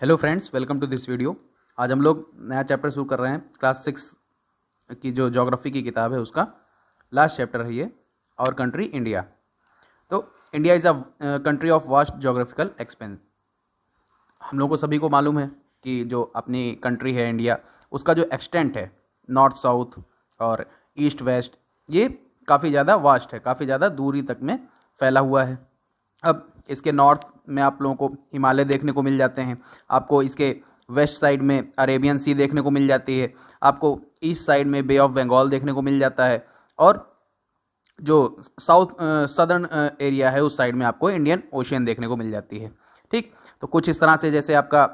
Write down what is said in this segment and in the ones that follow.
Hello friends, welcome to this video. आज हम लोग नया चैप्टर शुरू कर रहे हैं। क्लास 6 की जो ज्योग्राफी की किताब है उसका लास्ट चैप्टर है ये, और कंट्री इंडिया। तो India is a country of vast geographical expense. हम लोगों को सभी को मालूम है कि जो अपनी कंट्री है इंडिया, उसका जो एक्सटेंट है नॉर्थ साउथ और ईस्ट वेस्ट, ये काफ़ी ज़्यादा वास्ट है, काफ़ी ज़्यादा दूरी तक में फैला हुआ है। अब इसके नॉर्थ में आप लोगों को हिमालय देखने को मिल जाते हैं, आपको इसके वेस्ट साइड में अरेबियन सी देखने को मिल जाती है, आपको ईस्ट साइड में बे ऑफ बंगाल देखने को मिल जाता है, और जो साउथ सदर्न एरिया है उस साइड में आपको इंडियन ओशियन देखने को मिल जाती है। ठीक, तो कुछ इस तरह से जैसे आपका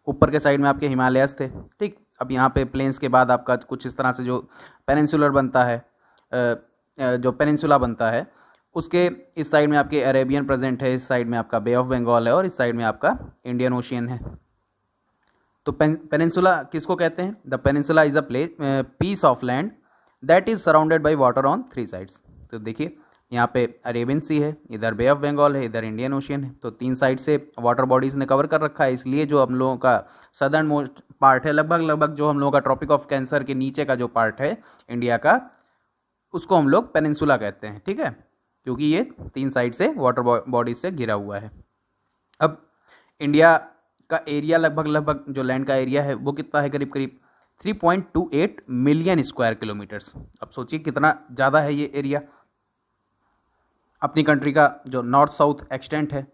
ऊपर के साइड में आपके हिमालयस थे। ठीक, अब यहाँ पे प्लेन्स के बाद आपका कुछ इस तरह से जो पेनिनसुलर बनता है, जो पेनिनसुला बनता है, उसके इस साइड में आपके अरेबियन प्रेजेंट है, इस साइड में आपका बे ऑफ बंगाल है, और इस साइड में आपका इंडियन ओशियन है। तो पेनिनसुला किसको कहते हैं? The peninsula is a piece of land that is surrounded by water on 3 sides. तो देखिए यहाँ पे अरेबियन सी है, इधर बे ऑफ बंगाल है, इधर इंडियन ओशियन है, तो 3 साइड से वाटर बॉडीज़ ने कवर कर रखा है। इसलिए जो हम लोगों का सदर्न मोस्ट पार्ट है, लगभग लगभग जो हम लोगों का ट्रॉपिक ऑफ कैंसर के नीचे का जो पार्ट है इंडिया का, उसको हम लोग पेनिनसुला कहते हैं। ठीक है, क्योंकि ये 3 साइड से वाटर बॉडीज से घिरा हुआ है। अब इंडिया का एरिया लगभग लगभग जो लैंड का एरिया है वो कितना है? करीब करीब 3.28 मिलियन स्क्वायर किलोमीटर्स। अब सोचिए कितना ज़्यादा है ये एरिया। अपनी कंट्री का जो नॉर्थ साउथ एक्सटेंट है,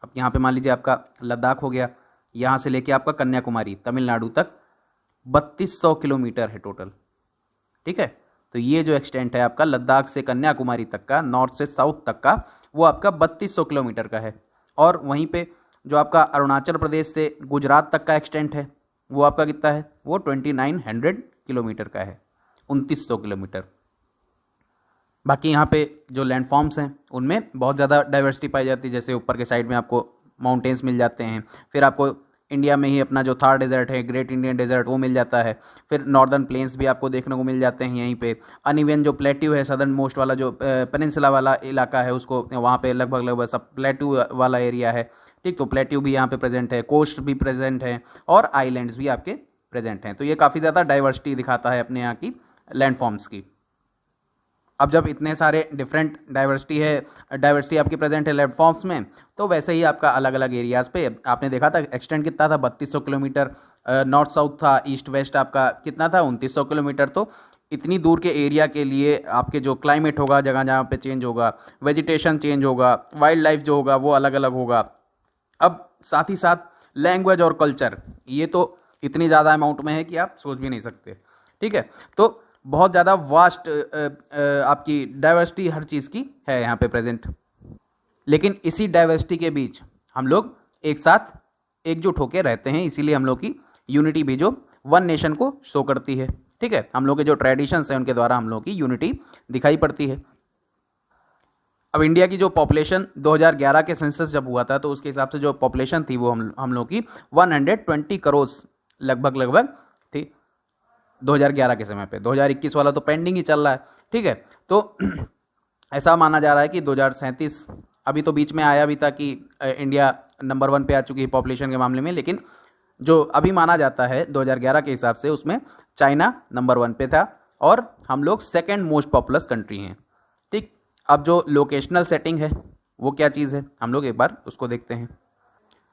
अब यहाँ पे मान लीजिए आपका लद्दाख हो गया, यहाँ से लेके आपका कन्याकुमारी तमिलनाडु तक 3200 किलोमीटर है टोटल। ठीक है, तो ये जो एक्सटेंट है आपका लद्दाख से कन्याकुमारी तक का, नॉर्थ से साउथ तक का, वो आपका 3200 किलोमीटर का है। और वहीं पे जो आपका अरुणाचल प्रदेश से गुजरात तक का एक्सटेंट है वो आपका कितना है? वो 2900 किलोमीटर का है, 2900 किलोमीटर। बाकी यहाँ पे जो लैंडफॉर्म्स हैं उनमें बहुत ज़्यादा डाइवर्सिटी पाई जाती है। जैसे ऊपर के साइड में आपको माउंटेन्स मिल जाते हैं, फिर आपको इंडिया में ही अपना जो थार डेजर्ट है, ग्रेट इंडियन डेजर्ट, वो मिल जाता है। फिर नॉर्दर्न प्लेन्स भी आपको देखने को मिल जाते हैं यहीं पे। अनइवन जो प्लेट्यू है, सदर्न मोस्ट वाला जो पेनिनसुला वाला इलाका है, उसको वहाँ पे लगभग लगभग सब प्लेट्यू वाला एरिया है। ठीक, तो प्लेट्यू भी यहाँ पे प्रेजेंट है, कोस्ट भी प्रेजेंट है, और आइलैंड्स भी आपके प्रेजेंट हैं। तो ये काफ़ी ज़्यादा डाइवर्सिटी दिखाता है अपने यहाँ की लैंडफॉर्म्स की। अब जब इतने सारे डिफरेंट डाइवर्सिटी आपकी प्रेजेंट है लैंडफॉर्म्स में, तो वैसे ही आपका अलग अलग एरियाज़ पे आपने देखा था एक्सटेंड कितना था? 3200 किलोमीटर। नॉर्थ साउथ था, ईस्ट वेस्ट आपका कितना था? 2900 किलोमीटर। तो इतनी दूर के एरिया के लिए आपके जो क्लाइमेट होगा, जगह जहाँ पे चेंज होगा, वेजिटेशन चेंज होगा, वाइल्ड लाइफ जो होगा वो अलग अलग होगा। अब साथ ही साथ लैंग्वेज और कल्चर, ये तो इतनी ज़्यादा अमाउंट में है कि आप सोच भी नहीं सकते। ठीक है, तो बहुत ज़्यादा वास्ट आपकी डाइवर्सिटी हर चीज़ की है यहाँ पे प्रेजेंट। लेकिन इसी डाइवर्सिटी के बीच हम लोग एक साथ एकजुट होकर रहते हैं, इसीलिए हम लोग की यूनिटी भी जो वन नेशन को शो करती है। ठीक है, हम लोग के जो ट्रेडिशंस हैं उनके द्वारा हम लोग की यूनिटी दिखाई पड़ती है। अब इंडिया की जो पॉपुलेशन 2011 के सेंसस जब हुआ था, तो उसके हिसाब से जो पॉपुलेशन थी वो हम लोग की 120 करोड़ लगभग लगभग थी 2011 के समय पे। 2021 वाला तो पेंडिंग ही चल रहा है। ठीक है, तो ऐसा माना जा रहा है कि 2037, अभी तो बीच में आया भी था कि इंडिया नंबर 1 पे आ चुकी है पॉपुलेशन के मामले में, लेकिन जो अभी माना जाता है 2011 के हिसाब से, उसमें चाइना नंबर 1 पे था और हम लोग सेकेंड मोस्ट पॉपुलस कंट्री हैं। ठीक, अब जो लोकेशनल सेटिंग है वो क्या चीज़ है, हम लोग एक बार उसको देखते हैं।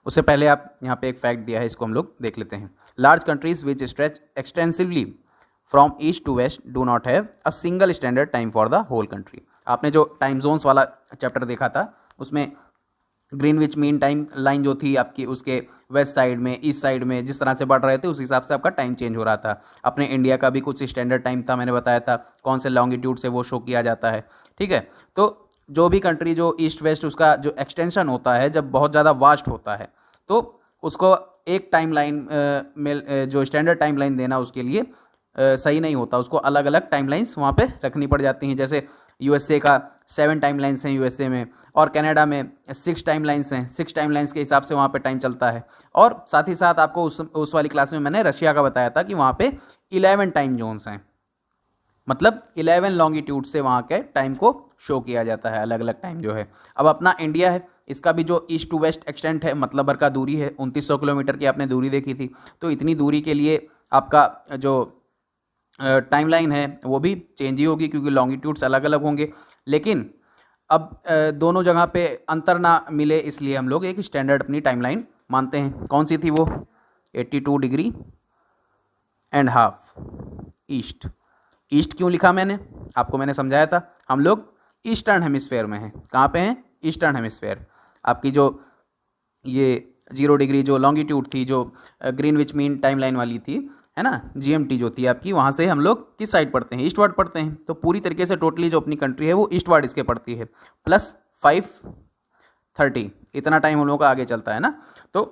उससे पहले आप यहाँ पे एक फैक्ट दिया है, इसको हम लोग देख लेते हैं। Large countries which stretch extensively from east to west do not have a single standard time for the whole country. आपने जो टाइम जोन्स वाला चैप्टर देखा था उसमें ग्रीनविच मीन टाइम लाइन जो थी आपकी, उसके वेस्ट साइड में, ईस्ट साइड में जिस तरह से बढ़ रहे थे उस हिसाब से आपका टाइम चेंज हो रहा था। अपने इंडिया का भी कुछ स्टैंडर्ड टाइम था, मैंने बताया था कौन से लॉन्गिट्यूड से वो शो किया जाता है। ठीक है, तो जो भी कंट्री जो ईस्ट वेस्ट उसका जो एक्सटेंशन होता है जब बहुत ज़्यादा वास्ट होता है, तो उसको एक टाइम लाइन में जो स्टैंडर्ड टाइम लाइन देना उसके लिए सही नहीं होता। उसको अलग अलग टाइम लाइन्स वहाँ पे रखनी पड़ जाती हैं। जैसे यूएसए का 7 टाइम लाइन्स हैं यूएसए में, और कनाडा में 6 टाइम लाइन्स हैं। 6 टाइम लाइन्स के हिसाब से वहाँ पे टाइम चलता है। और साथ ही साथ आपको उस वाली क्लास में मैंने रशिया का बताया था कि वहाँ पे 11 टाइम जोन्स हैं, मतलब 11 लॉन्गिट्यूड से वहाँ के टाइम को शो किया जाता है, अलग अलग टाइम जो है। अब अपना इंडिया है, इसका भी जो ईस्ट टू वेस्ट एक्सटेंट है मतलब भर का दूरी है, 2900 किलोमीटर की आपने दूरी देखी थी। तो इतनी दूरी के लिए आपका जो टाइमलाइन है वो भी चेंज ही होगी, क्योंकि लॉन्गिट्यूड्स अलग अलग होंगे। लेकिन अब दोनों जगह पे अंतर ना मिले, इसलिए हम लोग एक स्टैंडर्ड अपनी टाइमलाइन मानते हैं। कौन सी थी वो? 82 degree and half east. East क्यों लिखा मैंने? आपको मैंने समझाया था, हम लोग ईस्टर्न हेमिस्फेयर में हैं। कहाँ पे हैं? Eastern hemisphere. आपकी जो ये 0 डिग्री जो लॉन्गिट्यूड थी, जो ग्रीनविच मीन टाइमलाइन वाली थी, है ना, जीएमटी जो थी आपकी, वहाँ से हम लोग किस साइड पढ़ते हैं? ईस्टवर्ड पढ़ते हैं। तो पूरी तरीके से टोटली जो अपनी कंट्री है वो ईस्टवर्ड इसके पड़ती है। प्लस 5:30 इतना टाइम हम लोग का आगे चलता है ना। तो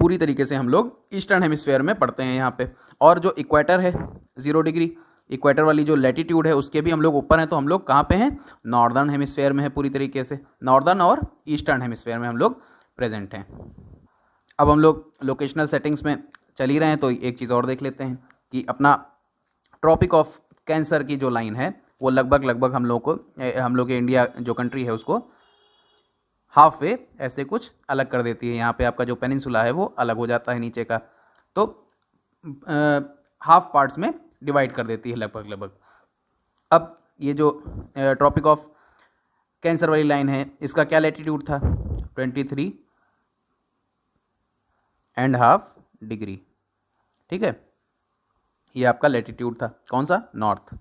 पूरी तरीके से हम लोग ईस्टर्न हेमिस्फेयर में पढ़ते हैं यहाँ पे। और जो इक्वेटर है 0 डिग्री, इक्वेटर वाली जो लैटिट्यूड है उसके भी हम लोग ऊपर हैं, तो हम लोग कहाँ पे हैं? नॉर्दर्न हेमिस्फेयर में है पूरी तरीके से। नॉर्दर्न और ईस्टर्न हेमिस्फेयर में हम लोग प्रेजेंट हैं। अब हम लोग लोकेशनल सेटिंग्स में चल ही रहे हैं, तो एक चीज़ और देख लेते हैं कि अपना ट्रॉपिक ऑफ कैंसर की जो लाइन है वो लगभग हम लोग के इंडिया जो कंट्री है उसको हाफ वे ऐसे कुछ अलग कर देती है। यहाँ पे आपका जो पेनिनसुला है वो अलग हो जाता है नीचे का, तो हाफ पार्ट्स में डिवाइड कर देती है लगभग। अब ये जो ट्रॉपिक ऑफ कैंसर वाली लाइन है इसका क्या लैटिट्यूड था? 23.5 डिग्री। ठीक है, ये आपका लैटिट्यूड था। कौन सा? नॉर्थ।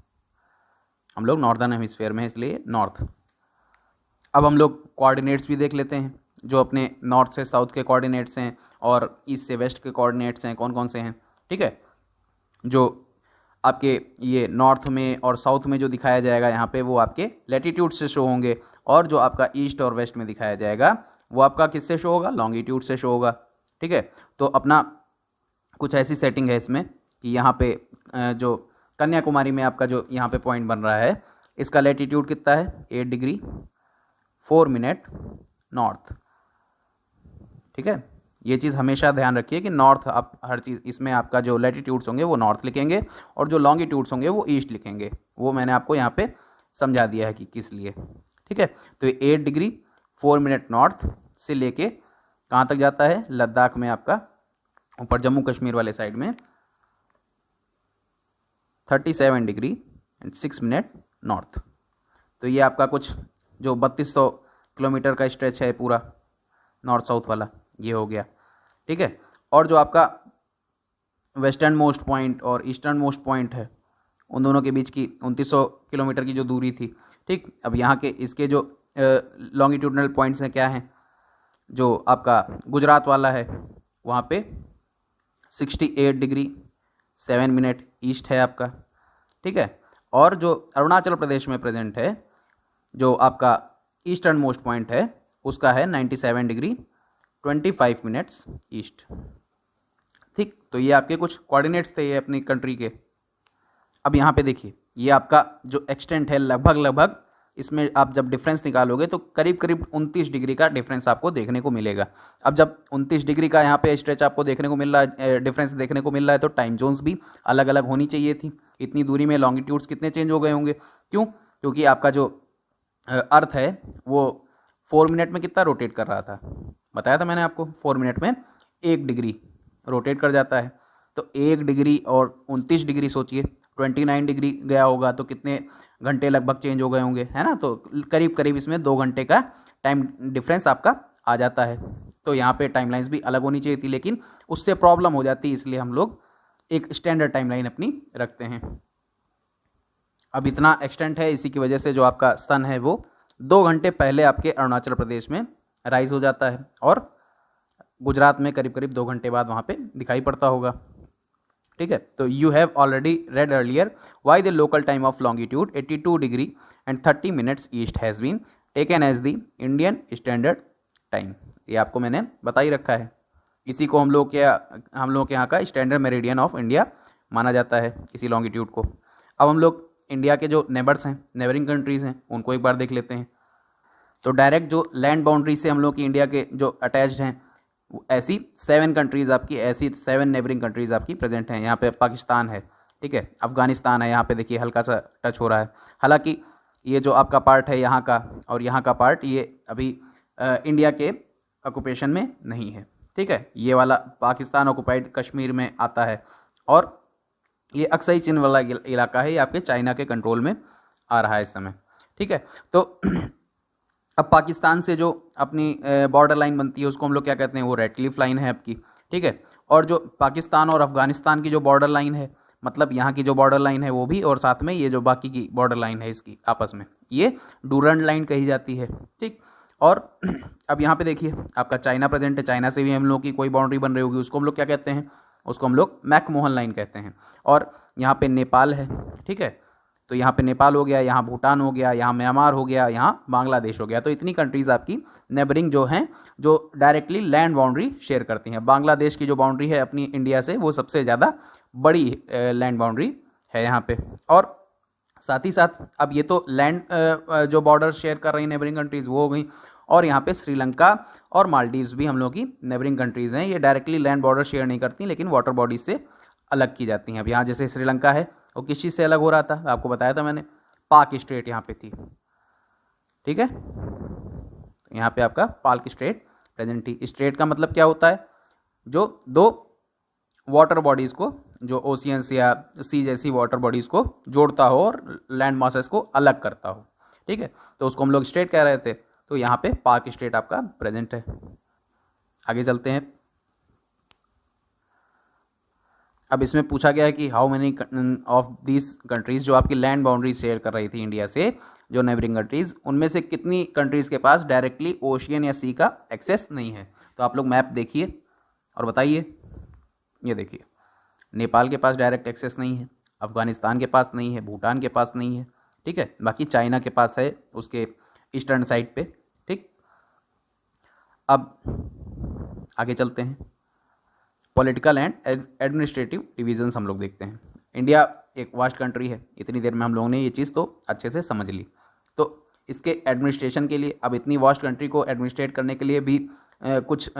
हम लोग नॉर्दर्न हेमिस्फेयर में है इसलिए नॉर्थ। अब हम लोग कोऑर्डिनेट्स भी देख लेते हैं, जो अपने नॉर्थ से साउथ के कोऑर्डिनेट्स हैं और ईस्ट से वेस्ट के कोऑर्डिनेट्स हैं, कौन कौन से हैं। ठीक है, जो आपके ये नॉर्थ में और साउथ में जो दिखाया जाएगा यहाँ पे वो आपके लैटिट्यूड से शो होंगे, और जो आपका ईस्ट और वेस्ट में दिखाया जाएगा वो आपका किससे शो होगा? लॉन्गिट्यूड से शो होगा। ठीक है, तो अपना कुछ ऐसी सेटिंग है इसमें कि यहाँ पे जो कन्याकुमारी में आपका जो यहाँ पे पॉइंट बन रहा है इसका लैटिट्यूड कितना है? 8 डिग्री 4 मिनट नॉर्थ। ठीक है, ये चीज़ हमेशा ध्यान रखिए कि नॉर्थ, आप हर चीज़ इसमें आपका जो लैटिट्यूड्स होंगे वो नॉर्थ लिखेंगे और जो लॉन्गिट्यूड्स होंगे वो ईस्ट लिखेंगे। वो मैंने आपको यहाँ पे समझा दिया है कि किस लिए। ठीक है, तो ये 8 डिग्री 4 मिनट नॉर्थ से लेके कहाँ तक जाता है? लद्दाख में आपका ऊपर जम्मू कश्मीर वाले साइड में 37 डिग्री एंड 6 मिनट नॉर्थ। तो ये आपका कुछ जो 3200 किलोमीटर का स्ट्रेच है पूरा नॉर्थ साउथ वाला, ये हो गया। ठीक है, और जो आपका वेस्टर्न मोस्ट पॉइंट और ईस्टर्न मोस्ट पॉइंट है उन दोनों के बीच की 2900 किलोमीटर की जो दूरी थी। ठीक, अब यहाँ के इसके जो लॉन्गिट्यूडनल पॉइंट्स हैं क्या हैं? जो आपका गुजरात वाला है वहाँ पे 68 डिग्री 7 मिनट ईस्ट है आपका। ठीक है, और जो अरुणाचल प्रदेश में प्रेजेंट है जो आपका ईस्टर्न मोस्ट पॉइंट है उसका है 97 डिग्री 25 मिनट्स ईस्ट। ठीक, तो ये आपके कुछ कोऑर्डिनेट्स थे ये अपनी कंट्री के। अब यहाँ पे देखिए, ये आपका जो एक्सटेंट है लगभग इसमें आप जब डिफरेंस निकालोगे तो करीब 29 डिग्री का डिफरेंस आपको देखने को मिलेगा। अब जब 29 डिग्री का यहाँ पे स्ट्रेच आपको देखने को मिल रहा है, डिफरेंस देखने को मिल रहा है, तो टाइम जोन्स भी अलग अलग होनी चाहिए थी। इतनी दूरी में लॉन्गिट्यूड्स कितने चेंज हो गए होंगे? क्यों? क्योंकि आपका जो अर्थ है वो 4 मिनट में कितना रोटेट कर रहा था? बताया था मैंने आपको, 4 मिनट में 1 डिग्री रोटेट कर जाता है। तो 1 डिग्री और 29 डिग्री सोचिए, 29 डिग्री गया होगा तो कितने घंटे लगभग चेंज हो गए होंगे, है ना। तो करीब इसमें 2 घंटे का टाइम डिफरेंस आपका आ जाता है। तो यहाँ पे टाइमलाइंस भी अलग होनी चाहिए थी, लेकिन उससे प्रॉब्लम हो जाती है, इसलिए हम लोग एक स्टैंडर्ड टाइमलाइन अपनी रखते हैं। अब इतना एक्सटेंट है, इसी की वजह से जो आपका सन है वो 2 घंटे पहले आपके अरुणाचल प्रदेश में राइज हो जाता है और गुजरात में करीब 2 घंटे बाद वहाँ पे दिखाई पड़ता होगा। ठीक है, तो you have already read earlier why the local time of longitude 82 degree and 30 minutes east has been taken as the Indian standard time. ये आपको मैंने बता ही रखा है। इसी को हम लोग के यहाँ का स्टैंडर्ड मेरिडियन ऑफ इंडिया माना जाता है, इसी लॉन्गिट्यूड को। अब हम लोग इंडिया के जो नेबर्स हैं, नेबरिंग कंट्रीज़ हैं, उनको एक बार देख लेते हैं। तो डायरेक्ट जो लैंड बाउंड्री से हम लोग की इंडिया के जो अटैच्ड हैं, ऐसी 7 कंट्रीज़ आपकी, ऐसी 7 नेबरिंग कंट्रीज़ आपकी प्रेजेंट हैं। यहाँ पे पाकिस्तान है, ठीक है, अफ़गानिस्तान है, यहाँ पे देखिए हल्का सा टच हो रहा है। हालांकि ये जो आपका पार्ट है यहाँ का और यहाँ का पार्ट, ये अभी इंडिया के ऑक्यूपेशन में नहीं है। ठीक है, ये वाला पाकिस्तान ऑक्युपाइड कश्मीर में आता है और ये अक्साई चिन वाला इलाका है, ये आपके चाइना के कंट्रोल में आ रहा है इस समय। ठीक है, तो अब पाकिस्तान से जो अपनी बॉर्डर लाइन बनती है उसको हम लोग क्या कहते हैं, वो रेड क्लिफ लाइन है आपकी। ठीक है, और जो पाकिस्तान और अफगानिस्तान की जो बॉर्डर लाइन है, मतलब यहाँ की जो बॉर्डर लाइन है वो भी, और साथ में ये जो बाकी की बॉर्डर लाइन है इसकी आपस में, ये डूरंड लाइन कही जाती है। ठीक, और अब यहाँ पे देखिए आपका चाइना प्रेजेंट है, चाइना से भी हम लोग की कोई बाउंड्री बन रही होगी, उसको हम लोग क्या कहते हैं, उसको हम लोग मैकमोहन लाइन कहते हैं। और यहाँ पे नेपाल है। ठीक है, तो यहाँ पे नेपाल हो गया, यहाँ भूटान हो गया, यहाँ म्यांमार हो गया, यहाँ बांग्लादेश हो गया। तो इतनी कंट्रीज़ आपकी नेबरिंग जो हैं, जो डायरेक्टली लैंड बाउंड्री शेयर करती हैं। बांग्लादेश की जो बाउंड्री है अपनी इंडिया से, वो सबसे ज़्यादा बड़ी लैंड बाउंड्री है यहाँ पे। और साथ ही साथ अब ये तो लैंड जो बॉर्डर शेयर कर रही नेबरिंग कंट्रीज़ वो हो गई, और यहाँ पे श्रीलंका और मालदीव्स भी हम लोग की नेबरिंग कंट्रीज़ हैं। ये डायरेक्टली लैंड बॉर्डर शेयर नहीं करती, लेकिन वाटर बॉडीज से अलग की जाती हैं। अब यहाँ जैसे श्रीलंका है, वो किस चीज़ से अलग हो रहा था, आपको बताया था मैंने, पाक स्टेट यहाँ पे थी। ठीक है, यहाँ पे आपका पाक स्टेट प्रेजेंट थी। स्टेट का मतलब क्या होता है, जो दो वाटर बॉडीज़ को, जो ओशियंस या सी जैसी वाटर बॉडीज़ को जोड़ता हो और लैंड मासेस को अलग करता हो। ठीक है, तो उसको हम लोग स्टेट कह रहे थे। तो यहाँ पे पाक स्टेट आपका प्रेजेंट है। आगे चलते हैं। अब इसमें पूछा गया है कि how many of this countries, जो आपकी लैंड बाउंड्री शेयर कर रही थी इंडिया से, जो नेबरिंग कंट्रीज़, उनमें से कितनी कंट्रीज़ के पास डायरेक्टली ओशियन या सी का एक्सेस नहीं है। तो आप लोग मैप देखिए और बताइए। ये देखिए, नेपाल के पास डायरेक्ट एक्सेस नहीं है, अफगानिस्तान के पास नहीं है, भूटान के पास नहीं है। ठीक है, बाकी चाइना के पास है उसके ईस्टर्न साइड पे। ठीक, अब आगे चलते हैं। पॉलिटिकल एंड एडमिनिस्ट्रेटिव डिवीजन्स हम लोग देखते हैं। इंडिया एक वास्ट कंट्री है, इतनी देर में हम लोगों ने ये चीज़ तो अच्छे से समझ ली। तो इसके एडमिनिस्ट्रेशन के लिए, अब इतनी वास्ट कंट्री को एडमिनिस्ट्रेट करने के लिए भी कुछ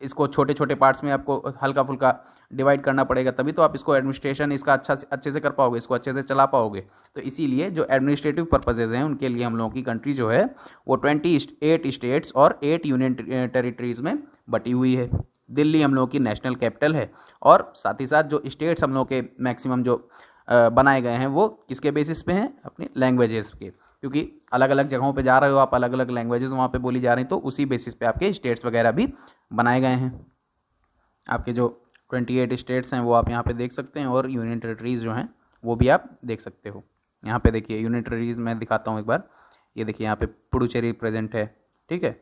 इसको छोटे छोटे पार्ट्स में आपको हल्का फुल्का डिवाइड करना पड़ेगा, तभी तो आप इसको एडमिनिस्ट्रेशन इसका अच्छे से कर पाओगे, इसको अच्छे से चला पाओगे। तो इसीलिए जो एडमिनिस्ट्रेटिव पर्पसेज हैं उनके लिए हम लोगों की कंट्री जो है वो 28 स्टेट्स और 8 यूनियन टेरिटरीज़ में बटी हुई है। दिल्ली हम लोगों की नेशनल कैपिटल है, और साथ ही साथ जो स्टेट्स हम लोग के मैक्सिमम जो बनाए गए हैं वो किसके बेसिस पे हैं, अपनी लैंग्वेजेस के, क्योंकि अलग अलग जगहों पे जा रहे हो आप, अलग अलग लैंग्वेजेस वहाँ पे बोली जा रही, तो उसी बेसिस पे आपके स्टेट्स वगैरह भी बनाए गए हैं। आपके जो 28 स्टेट्स हैं वो आप यहाँ पे देख सकते हैं, और यूनियन टेरिटरीज़ जो हैं वो भी आप देख सकते हो। यहाँ पे देखिए यूनियन टेरिटरीज़ मैं दिखाता हूँ एक बार। ये देखिए यहाँ पे पुडुचेरी प्रेजेंट है। ठीक है,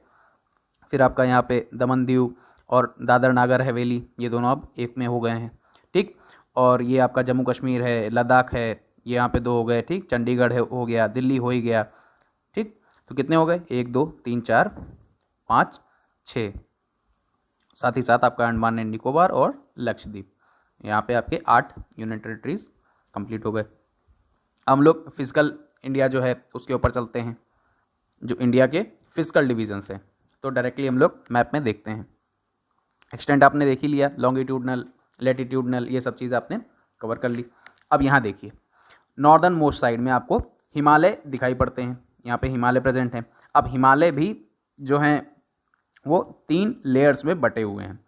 फिर आपका यहाँ पे दमन दीव और दादर नागर हवेली, ये दोनों अब एक में हो गए हैं। ठीक, और ये आपका जम्मू कश्मीर है, लद्दाख है, ये यहाँ पे 2 हो गए। ठीक, चंडीगढ़ हो गया, दिल्ली हो ही गया। ठीक, तो कितने हो गए, 1 2 3 4 5 6। साथ ही साथ आपका अंडमान एंड निकोबार और लक्षद्वीप, यहाँ पे आपके 8 यूनियन टेरिटरीज कंप्लीट हो गए। हम लोग फिजिकल इंडिया जो है उसके ऊपर चलते हैं, जो इंडिया के फिजिकल डिवीजन्स हैं। तो डायरेक्टली हम लोग मैप में देखते हैं। एक्सटेंट आपने देख ही लिया, लॉन्गिट्यूडनल, लेटिट्यूडनल, ये सब चीज़ आपने कवर कर ली। अब यहाँ देखिए नॉर्दर्न मोस्ट साइड में आपको हिमालय दिखाई पड़ते हैं, यहाँ पे हिमालय प्रेजेंट हैं। अब हिमालय भी जो हैं वो 3 लेयर्स में बटे हुए हैं।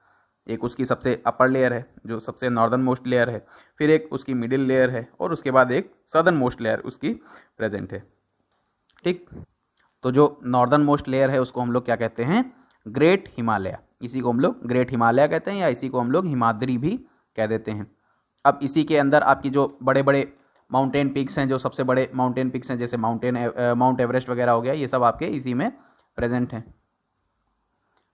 एक उसकी सबसे अपर लेयर है जो सबसे नॉर्दर्न मोस्ट लेयर है, फिर एक उसकी मिडिल लेयर है, और उसके बाद एक सदर्न मोस्ट लेयर उसकी प्रेजेंट है। ठीक, तो जो नॉर्दर्न मोस्ट लेयर है उसको हम लोग क्या कहते हैं, ग्रेट हिमालय। इसी को हम लोग ग्रेट हिमालय कहते हैं, या इसी को हम लोग हिमाद्री भी कह देते हैं। अब इसी के अंदर आपकी जो बड़े बड़े माउंटेन पिक्स हैं, जो सबसे बड़े माउंटेन पिक्स हैं, जैसे माउंट एवरेस्ट वगैरह हो गया, ये सब आपके इसी में प्रेजेंट हैं,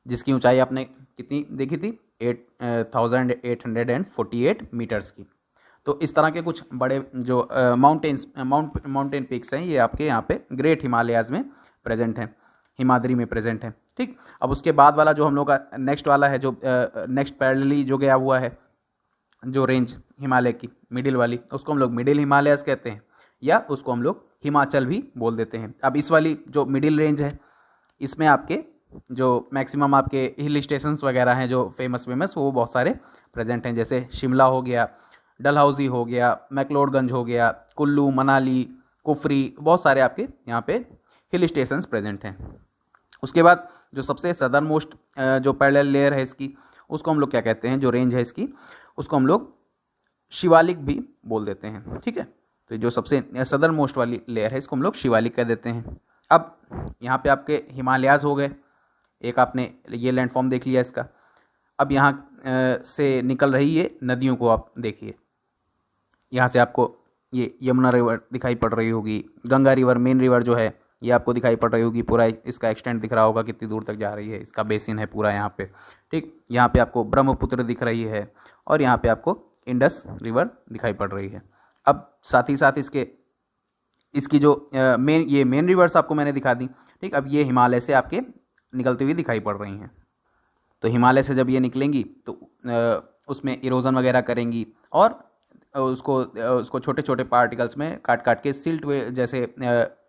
जिसकी ऊंचाई आपने कितनी देखी थी, 8,848 मीटर्स की। तो इस तरह के कुछ बड़े जो माउंटेन पिक्स हैं, ये आपके यहाँ पे ग्रेट हिमालयाज़ में प्रेजेंट हैं, हिमाद्री में प्रेजेंट हैं। ठीक, अब उसके बाद वाला जो हम लोग का नेक्स्ट वाला है, जो नेक्स्ट पैरेलली जो गया हुआ है, जो रेंज हिमालय की मिडिल वाली, उसको हम लोग मिडिल हिमालयाज़ कहते हैं, या उसको हम लोग हिमाचल भी बोल देते हैं। अब इस वाली जो मिडिल रेंज है, इसमें आपके जो मैक्सिमम आपके हिल स्टेशंस वगैरह हैं जो फेमस वो बहुत सारे प्रेजेंट हैं, जैसे शिमला हो गया, डलहौजी हो गया, मैक्लोडगंज हो गया, कुल्लू, मनाली, कुफरी, बहुत सारे आपके यहाँ पे हिल स्टेशंस प्रेजेंट हैं। उसके बाद जो सबसे सदर्न मोस्ट जो पैरेलल लेयर है इसकी, उसको हम लोग क्या कहते हैं, जो रेंज है इसकी, उसको हम लोग शिवालिक भी बोल देते हैं। ठीक है, तो जो सबसे सदर्न मोस्ट वाली लेयर है इसको हम लोग शिवालिक कह देते हैं। अब यहाँ पे आपके हिमालयाज़ हो गए, एक आपने ये लैंडफॉर्म देख लिया इसका। अब यहाँ से निकल रही ये नदियों को आप देखिए, यहाँ से आपको ये यमुना रिवर दिखाई पड़ रही होगी, गंगा रिवर मेन रिवर जो है ये आपको दिखाई पड़ रही होगी, पूरा इसका एक्सटेंट दिख रहा होगा कितनी दूर तक जा रही है, इसका बेसिन है पूरा यहाँ पे। ठीक, यहाँ पे आपको ब्रह्मपुत्र दिख रही है और यहाँ पे आपको इंडस रिवर दिखाई पड़ रही है। अब साथ ही साथ इसकी जो मेन रिवर्स आपको मैंने दिखा दी। ठीक, अब ये हिमालय से आपके निकलती हुई दिखाई पड़ रही हैं। तो हिमालय से जब ये निकलेंगी तो उसमें इरोजन वगैरह करेंगी और उसको छोटे छोटे पार्टिकल्स में काट काट के सिल्ट वे जैसे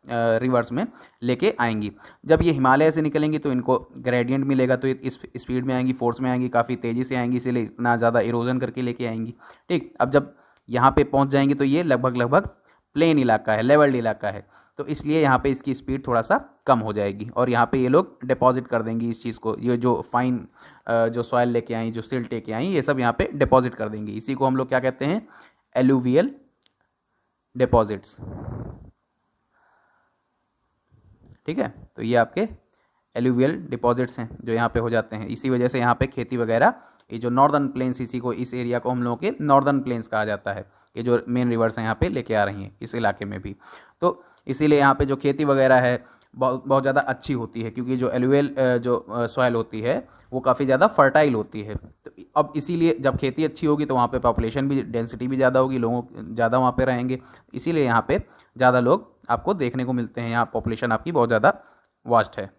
रिवर्स में लेके आएंगी। जब ये हिमालय से निकलेंगी तो इनको ग्रेडियंट मिलेगा, तो इस स्पीड में आएंगी, फोर्स में आएंगी, काफ़ी तेज़ी से आएंगी, इसीलिए इतना ज़्यादा इरोजन करके लेके आएंगी। ठीक, अब जब यहाँ पे पहुँच जाएंगी तो ये लगभग प्लेन इलाका है, लेवल्ड इलाका है, तो इसलिए यहाँ पे इसकी स्पीड थोड़ा सा कम हो जाएगी और यहाँ पे ये लोग डिपॉजिट कर देंगी इस चीज़ को, ये जो फाइन जो सॉइल लेके आई, जो सिल्ट लेके आई, ये सब यहाँ पे डिपॉजिट कर देंगी। इसी को हम लोग क्या कहते हैं, एलुवियल डिपॉजिट्स। ठीक है, तो ये आपके एलुवियल डिपॉजिट्स हैं जो यहाँ पे हो जाते हैं। इसी वजह से यहाँ पे खेती वगैरह, ये जो नॉर्दर्न प्लेन्स, इस एरिया को हम लोगों के नॉर्दर्न प्लेन्स कहा जाता है, ये जो मेन रिवर्स हैं यहाँ पे लेके आ रही हैं इस इलाके में भी, तो इसीलिए यहाँ पे जो खेती वगैरह है बहुत ज़्यादा अच्छी होती है, क्योंकि जो एलुवियल जो सॉइल होती है वो काफ़ी ज़्यादा फर्टाइल होती है। तो अब इसीलिए जब खेती अच्छी होगी तो वहाँ पे पॉपुलेशन भी, डेंसिटी भी ज़्यादा होगी, लोगों ज़्यादा वहाँ पे रहेंगे, इसीलिए यहाँ पे ज़्यादा लोग आपको देखने को मिलते हैं, यहाँ पॉपुलेशन आपकी बहुत ज़्यादा वास्ट है।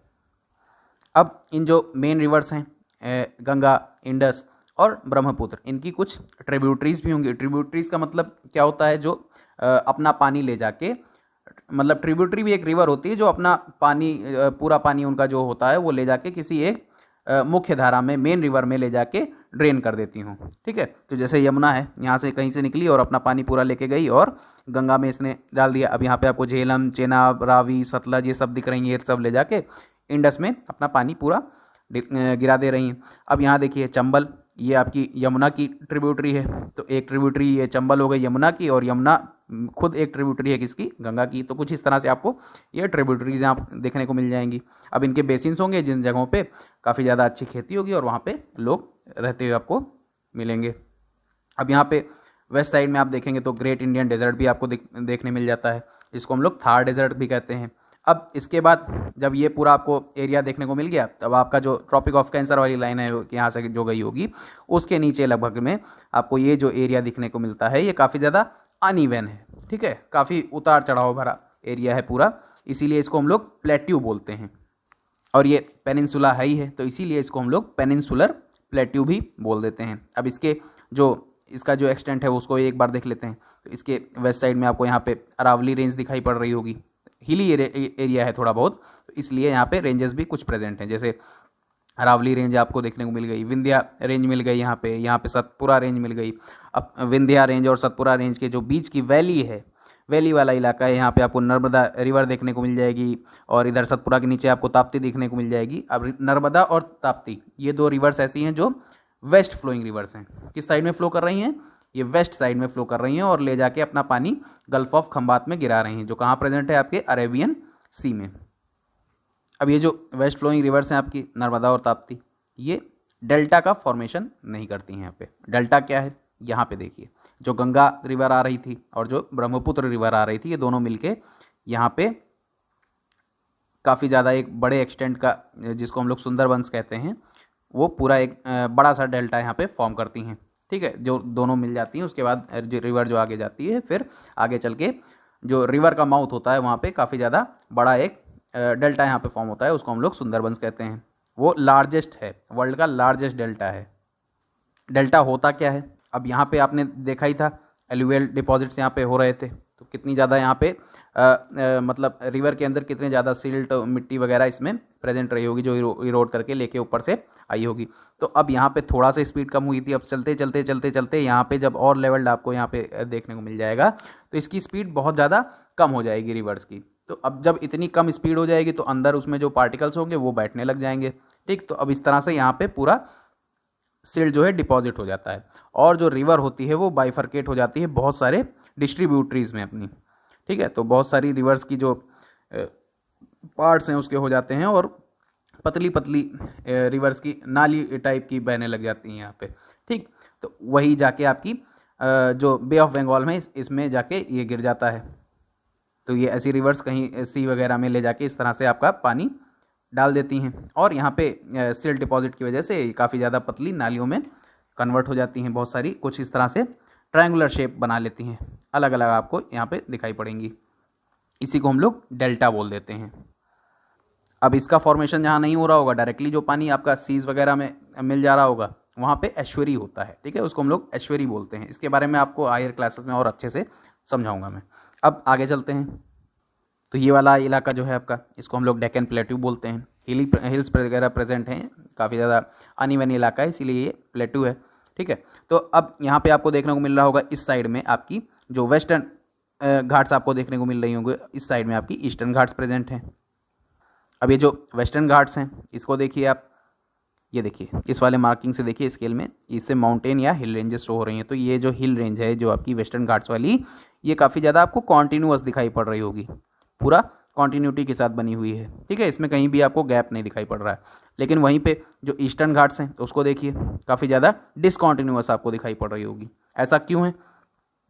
अब इन जो मेन रिवर्स हैं गंगा, इंडस और ब्रह्मपुत्र, इनकी कुछ ट्रिब्यूटरीज भी होंगी। ट्रिब्यूटरीज का मतलब क्या होता है, जो अपना पानी ले जाके, मतलब ट्रिब्यूटरी भी एक रिवर होती है जो अपना पानी, पूरा पानी उनका जो होता है वो ले जाके किसी एक मुख्य धारा में, मेन रिवर में ले जाके ड्रेन कर देती हूँ। ठीक है, तो जैसे यमुना है, यहाँ से कहीं से निकली और अपना पानी पूरा लेके गई और गंगा में इसने डाल दिया। अब यहाँ पे आपको झेलम, चेनाब, रावी, सतलज ये सब दिख रही हैं, ये सब ले जाके इंडस में अपना पानी पूरा गिरा दे रही हैं। अब यहाँ देखिए चंबल, ये आपकी यमुना की ट्रिब्यूटरी है, तो एक ट्रिब्यूटरी ये चंबल हो गई यमुना की, और यमुना खुद एक ट्रिब्यूटरी है किसकी, गंगा की। तो कुछ इस तरह से आपको ये ट्रिब्यूटरीज यहाँ देखने को मिल जाएंगी। अब इनके बेसिन्स होंगे जिन जगहों पे काफ़ी ज़्यादा अच्छी खेती होगी और वहाँ पे लोग रहते हुए आपको मिलेंगे। अब यहाँ पे वेस्ट साइड में आप देखेंगे तो ग्रेट इंडियन डेजर्ट भी आपको देखने मिल जाता है, जिसको हम लोग थार डेजर्ट भी कहते हैं। अब इसके बाद जब ये पूरा आपको एरिया देखने को मिल गया, तब आपका जो ट्रॉपिक ऑफ कैंसर वाली लाइन है यहाँ से जो गई होगी, उसके नीचे लगभग में आपको ये जो एरिया दिखने को मिलता है ये काफ़ी ज़्यादा अनइवन है। ठीक है, काफ़ी उतार चढ़ाव भरा एरिया है पूरा, इसीलिए इसको हम लोग प्लेट्यू बोलते हैं। और ये पेनिनसुला है ही है, तो इसीलिए इसको हम लोग पेनिनसुलर प्लेट्यू भी बोल देते हैं। अब इसका जो एक्सटेंट है उसको एक बार देख लेते हैं। तो इसके वेस्ट साइड में आपको यहाँ पे अरावली रेंज दिखाई पड़ रही होगी, हिली एरिया है थोड़ा बहुत, तो इसलिए यहाँ पे रेंजेस भी कुछ प्रेजेंट हैं। जैसे अरावली रेंज आपको देखने को मिल गई, विंध्या रेंज मिल गई, यहाँ पे सतपुरा रेंज मिल गई। अब विंध्या रेंज और सतपुरा रेंज के जो बीच की वैली है, वैली वाला इलाका है, यहाँ पे आपको नर्मदा रिवर देखने को मिल जाएगी, और इधर सतपुरा के नीचे आपको ताप्ती देखने को मिल जाएगी। अब नर्मदा और ताप्ती ये दो रिवर्स ऐसी हैं जो वेस्ट फ्लोइंग रिवर्स हैं। किस साइड में फ्लो कर रही हैं, ये वेस्ट साइड में फ्लो कर रही हैं और ले जाके अपना पानी गल्फ ऑफ खंबात में गिरा रही हैं, जो कहाँ प्रेजेंट है, आपके अरेबियन सी में। अब ये जो वेस्ट फ्लोइंग रिवर्स हैं आपकी नर्मदा और ताप्ती, ये डेल्टा का फॉर्मेशन नहीं करती हैं। यहाँ पे डेल्टा क्या है, यहाँ पे देखिए, जो गंगा रिवर आ रही थी और जो ब्रह्मपुत्र रिवर आ रही थी, ये दोनों मिलके यहाँ पे काफ़ी ज़्यादा एक बड़े एक्सटेंट का, जिसको हम लोग सुंदरबंस कहते हैं, वो पूरा एक बड़ा सा डेल्टा यहाँ पे फॉर्म करती हैं। ठीक है, जो दोनों मिल जाती हैं, उसके बाद जो रिवर जो आगे जाती है, फिर आगे चल के जो रिवर का माउथ होता है वहाँ पे काफ़ी ज़्यादा बड़ा एक डेल्टा यहाँ पे फॉर्म होता है, उसको हम लोग सुंदरबंस कहते हैं। वो लार्जेस्ट है, वर्ल्ड का लार्जेस्ट डेल्टा है। डेल्टा होता क्या है, अब यहाँ पे आपने देखा ही था, एलुवियल डिपॉजिट्स यहाँ पे हो रहे थे, तो कितनी ज़्यादा यहाँ पे मतलब रिवर के अंदर कितने ज़्यादा सिल्ट, मिट्टी वगैरह इसमें प्रेजेंट रही होगी, जो इरोड करके लेके ऊपर से आई होगी। तो अब यहाँ पे थोड़ा सा स्पीड कम हुई थी, अब चलते चलते चलते चलते यहाँ पे जब और लेवल आपको यहाँ पे देखने को मिल जाएगा, तो इसकी स्पीड बहुत ज़्यादा कम हो जाएगी रिवर्स की। तो अब जब इतनी कम स्पीड हो जाएगी तो अंदर उसमें जो पार्टिकल्स होंगे वो बैठने लग जाएंगे। ठीक, तो अब इस तरह से यहाँ पे पूरा सिल्ट जो है डिपॉजिट हो जाता है, और जो रिवर होती है वो बाइफरकेट हो जाती है बहुत सारे डिस्ट्रीब्यूटरीज में अपनी। ठीक है, तो बहुत सारी रिवर्स की जो पार्ट्स हैं उसके हो जाते हैं, और पतली पतली रिवर्स की नाली टाइप की बहने लग जाती हैं यहाँ पे। ठीक, तो वही जाके आपकी जो बे ऑफ बंगाल में इसमें जाके ये गिर जाता है। तो ये ऐसी रिवर्स कहीं सी वगैरह में ले जाके इस तरह से आपका पानी डाल देती हैं, और यहाँ पे सिल्ट डिपॉजिट की वजह से काफ़ी ज़्यादा पतली नालियों में कन्वर्ट हो जाती हैं बहुत सारी, कुछ इस तरह से ट्रायंगुलर शेप बना लेती हैं, अलग अलग आपको यहाँ पे दिखाई पड़ेंगी। इसी को हम लोग डेल्टा बोल देते हैं। अब इसका फॉर्मेशन जहाँ नहीं हो रहा होगा, डायरेक्टली जो पानी आपका सीज वगैरह में मिल जा रहा होगा, वहाँ पे एस्चुरी होता है। ठीक है, उसको हम लोग एस्चुरी बोलते हैं। इसके बारे में आपको हायर क्लासेस में और अच्छे से समझाऊंगा मैं। अब आगे चलते हैं। तो ये वाला इलाका जो है आपका, इसको हम लोग डेक्कन प्लेट्यू बोलते हैं। हिल्स वगैरह प्रेजेंट हैं, काफ़ी ज़्यादा अनइवन इलाका है, इसीलिए ये प्लेट्यू है। ठीक है, तो अब यहाँ पे आपको देखने को मिल रहा होगा इस साइड में आपकी जो वेस्टर्न घाट्स आपको देखने को मिल रही होंगे, इस साइड में आपकी ईस्टर्न घाट्स प्रेजेंट हैं। अब ये जो वेस्टर्न घाट्स हैं इसको देखिए आप, ये देखिए इस वाले मार्किंग से देखिए स्केल में, इससे माउंटेन या हिल रेंजेस शो हो रही हैं। तो ये जो हिल रेंज है जो आपकी वेस्टर्न घाट्स वाली, ये काफ़ी ज़्यादा आपको कॉन्टीन्यूअस दिखाई पड़ रही होगी, पूरा कॉन्टीन्यूटी के साथ बनी हुई है। ठीक है, इसमें कहीं भी आपको गैप नहीं दिखाई पड़ रहा है। लेकिन वहीं पे जो ईस्टर्न घाट्स हैं उसको देखिए, काफ़ी ज़्यादा डिसकॉन्टीन्यूअस आपको दिखाई पड़ रही होगी। ऐसा क्यों है?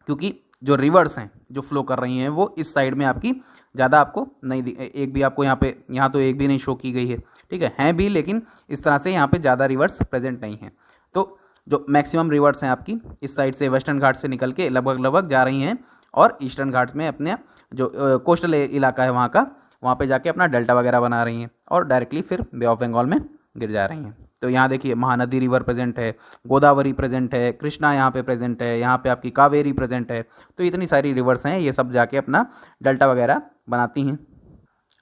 क्योंकि जो रिवर्स हैं जो फ्लो कर रही हैं वो इस साइड में आपकी ज़्यादा आपको नहीं, एक भी आपको यहाँ तो एक भी नहीं शो की गई है। ठीक है, हैं भी, लेकिन इस तरह से यहाँ पे ज़्यादा रिवर्स प्रेजेंट नहीं हैं। तो जो मैक्सिमम रिवर्स हैं आपकी इस साइड से वेस्टर्न घाट से निकल के लगभग जा रही हैं, और ईस्टर्न घाट्स में अपने जो कोस्टल इलाका है वहाँ पे जाके अपना डेल्टा वगैरह बना रही हैं, और डायरेक्टली फिर बे ऑफ बंगाल में गिर जा रही हैं। तो यहाँ देखिए महानदी रिवर प्रेजेंट है, गोदावरी प्रेजेंट है, कृष्णा यहाँ पे प्रेजेंट है, यहाँ पे आपकी कावेरी प्रेजेंट है। तो इतनी सारी रिवर्स हैं, ये सब जाके अपना डेल्टा वगैरह बनाती हैं।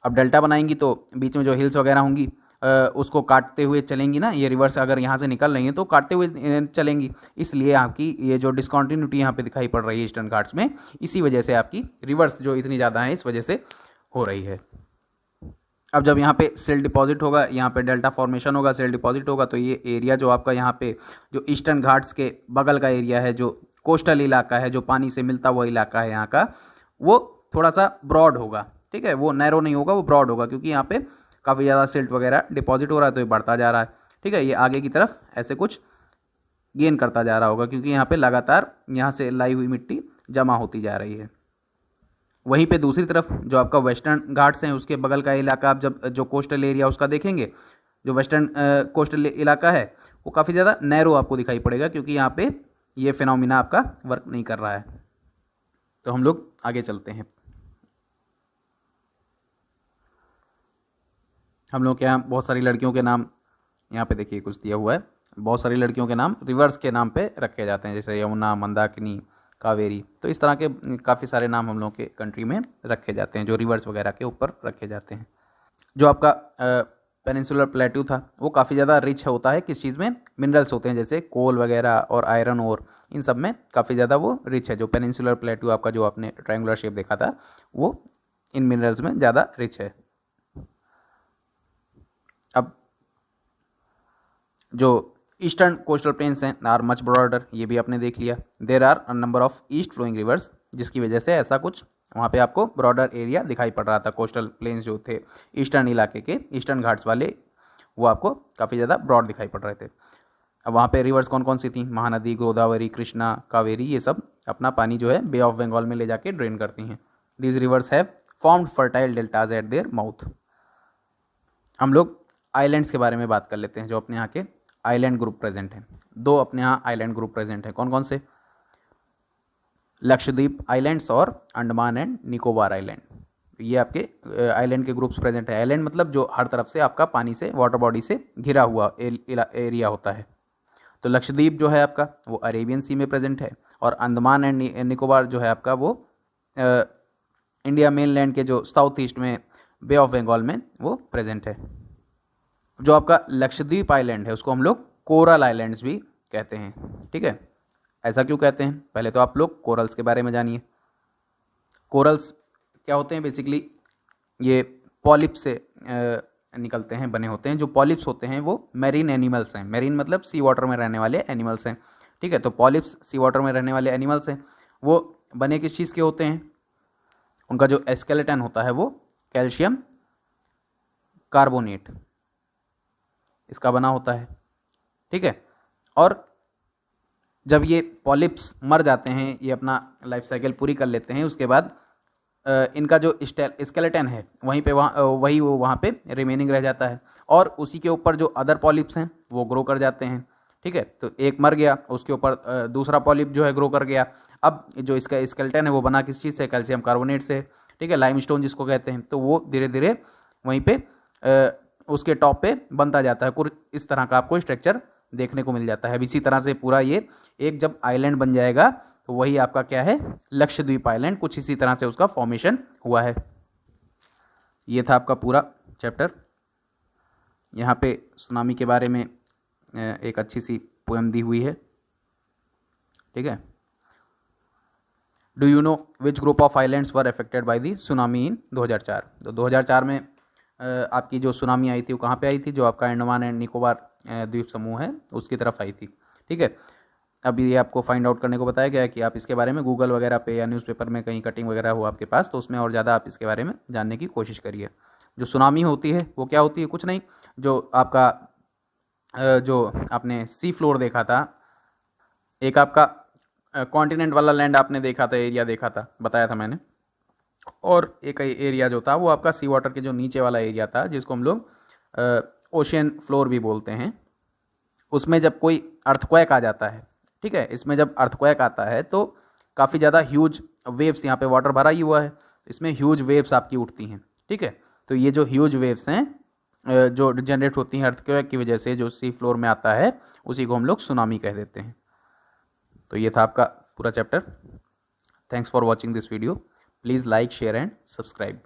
अब डेल्टा बनाएंगी तो बीच में जो हिल्स वगैरह होंगी उसको काटते हुए चलेंगी ना, ये रिवर्स अगर यहाँ से निकल रही हैं तो काटते हुए चलेंगी, इसलिए आपकी ये जो डिसकॉन्टिन्यूटी यहाँ पे दिखाई पड़ रही है ईस्टर्न घाट्स में, इसी वजह से आपकी रिवर्स जो इतनी ज़्यादा है इस वजह से हो रही है। अब जब यहाँ पे सेल डिपॉजिट होगा, यहाँ पे डेल्टा फॉर्मेशन होगा, सेल डिपॉजिट होगा, तो ये एरिया जो आपका यहाँ पे जो ईस्टर्न घाट्स के बगल का एरिया है, जो कोस्टल इलाका है, जो पानी से मिलता हुआ इलाका है यहाँ का, वो थोड़ा सा ब्रॉड होगा। ठीक है, वो नैरो नहीं होगा, वो ब्रॉड होगा, क्योंकि यहाँ पे काफ़ी ज़्यादा सिल्ट वगैरह डिपॉजिट हो रहा है, तो ये बढ़ता जा रहा है। ठीक है, ये आगे की तरफ ऐसे कुछ गेन करता जा रहा होगा, क्योंकि यहाँ पे लगातार यहाँ से लाई हुई मिट्टी जमा होती जा रही है। वहीं पे दूसरी तरफ जो आपका वेस्टर्न घाट्स हैं उसके बगल का इलाका, आप जब जो कोस्टल एरिया उसका देखेंगे, जो वेस्टर्न कोस्टल इलाका है वो काफ़ी ज़्यादा नैरो आपको दिखाई पड़ेगा, क्योंकि यहाँ पे ये फिनोमिना आपका वर्क नहीं कर रहा है। तो हम लोग आगे चलते हैं। हम लोग के यहाँ बहुत सारी लड़कियों के नाम यहाँ पे देखिए कुछ दिया हुआ है, बहुत सारी लड़कियों के नाम रिवर्स के नाम पे रखे जाते हैं, जैसे यमुना, मंदाकिनी, कावेरी। तो इस तरह के काफ़ी सारे नाम हम लोग के कंट्री में रखे जाते हैं जो रिवर्स वगैरह के ऊपर रखे जाते हैं। जो आपका पेनिनसुलर प्लेट्यू था वो काफ़ी ज़्यादा रिच होता है किस चीज़ में? मिनरल्स होते हैं, जैसे कोल वगैरह और आयरन और इन सब में काफ़ी ज़्यादा वो रिच है। जो पेनिनसुलर प्लेट्यू आपका जो आपने ट्रायंगुलर शेप देखा था वो इन मिनरल्स में ज़्यादा रिच है। अब जो ईस्टर्न कोस्टल प्लेन्स हैं आर मच ब्रॉडर, ये भी आपने देख लिया। There are a number of east flowing rivers, जिसकी वजह से ऐसा कुछ वहाँ पे आपको ब्रॉडर एरिया दिखाई पड़ रहा था। कोस्टल प्लेन्स जो थे ईस्टर्न इलाके के, ईस्टर्न घाट्स वाले, वो आपको काफ़ी ज़्यादा ब्रॉड दिखाई पड़ रहे थे। अब वहाँ पे रिवर्स कौन कौन सी थी? महानदी, गोदावरी, कृष्णा, कावेरी, ये सब अपना पानी जो है बे ऑफ बंगाल में ले जाके ड्रेन करती हैं। These rivers have formed fertile deltas eight their mouth. हम लोग आइलैंड्स के बारे में बात कर लेते हैं। जो अपने यहाँ के आइलैंड ग्रुप प्रेजेंट हैं, दो अपने यहाँ आइलैंड ग्रुप प्रेजेंट हैं। कौन कौन से? लक्षद्वीप आइलैंड्स और अंडमान एंड निकोबार आइलैंड। ये आपके आइलैंड के ग्रुप्स प्रेजेंट है। आइलैंड मतलब जो हर तरफ से आपका पानी से, वाटर बॉडी से घिरा हुआ एरिया होता है। तो लक्षद्वीप जो है आपका वो अरेबियन सी में प्रेजेंट है, और अंडमान एंड निकोबार जो है आपका वो इंडिया मेन लैंड के जो साउथ ईस्ट में बे ऑफ बंगाल में वो प्रेजेंट है। जो आपका लक्षद्वीप आइलैंड है उसको हम लोग कोरल आइलैंड्स भी कहते हैं। ठीक है, ऐसा क्यों कहते हैं? पहले तो आप लोग कोरल्स के बारे में जानिए। कोरल्स क्या होते हैं? बेसिकली ये पॉलिप से निकलते हैं, बने होते हैं। जो पॉलिप्स होते हैं वो मैरीन एनिमल्स हैं। मैरीन मतलब सी वाटर में रहने वाले एनिमल्स हैं, ठीक है। तो पॉलिप्स सी वाटर में रहने वाले एनिमल्स हैं। वो बने किस चीज़ के होते हैं? उनका जो स्केलेटन होता है वो कैल्शियम कार्बोनेट इसका बना होता है, ठीक है। और जब ये पॉलिप्स मर जाते हैं, ये अपना लाइफ साइकिल पूरी कर लेते हैं, उसके बाद इनका जो स्केलेटन है वहीं पे वही वो वहाँ पे रिमेनिंग रह जाता है, और उसी के ऊपर जो अदर पॉलिप्स हैं वो ग्रो कर जाते हैं, ठीक है। तो एक मर गया, उसके ऊपर दूसरा पॉलिप जो है ग्रो कर गया। अब जो इसका स्केलेटन है वो बना किस चीज़ से? कैल्शियम कार्बोनेट से, ठीक है, लाइमस्टोन जिसको कहते हैं। तो वो धीरे धीरे वहीं पे उसके टॉप पे बनता जाता है। कुछ इस तरह का आपको स्ट्रक्चर देखने को मिल जाता है। अब इसी तरह से पूरा ये एक जब आइलैंड बन जाएगा तो वही आपका क्या है? लक्षद्वीप आइलैंड। कुछ इसी तरह से उसका फॉर्मेशन हुआ है। ये था आपका पूरा चैप्टर। यहाँ पे सुनामी के बारे में एक अच्छी सी पोएम दी हुई है, ठीक है। Do you know which group of islands were affected by the tsunami in 2004? तो 2004 में आपकी जो सुनामी आई थी वो कहाँ पे आई थी? जो आपका अंडमान एंड निकोबार द्वीप समूह है उसकी तरफ आई थी, ठीक है। अभी ये आपको फाइंड आउट करने को बताया गया है कि आप इसके बारे में गूगल वगैरह पे या न्यूज़पेपर में कहीं कटिंग वगैरह हो आपके पास, तो उसमें और ज़्यादा आप इसके बारे में जानने की कोशिश करिए। जो सुनामी होती है वो क्या होती है? कुछ नहीं, जो आपका जो आपने सी फ्लोर देखा था, एक आपका कॉन्टिनेंट वाला लैंड आपने देखा था, एरिया देखा था, बताया था मैंने। और एक एरिया जो था वो आपका सी वाटर के जो नीचे वाला एरिया था, जिसको हम लोग ओशियन फ्लोर भी बोलते हैं। उसमें जब कोई अर्थक्वेक आ जाता है, ठीक है, इसमें जब अर्थक्वेक आता है तो काफ़ी ज़्यादा ह्यूज वेव्स, यहाँ पे वाटर भरा ही हुआ है, इसमें ह्यूज वेव्स आपकी उठती हैं, ठीक है। तो ये जो ह्यूज वेव्स हैं जो जनरेट होती हैं अर्थक्वेक की वजह से, जो सी फ्लोर में आता है, उसी को हम लोग सुनामी कह देते हैं। तो ये था आपका पूरा chapter. Thanks for watching this video. Please like, share and subscribe.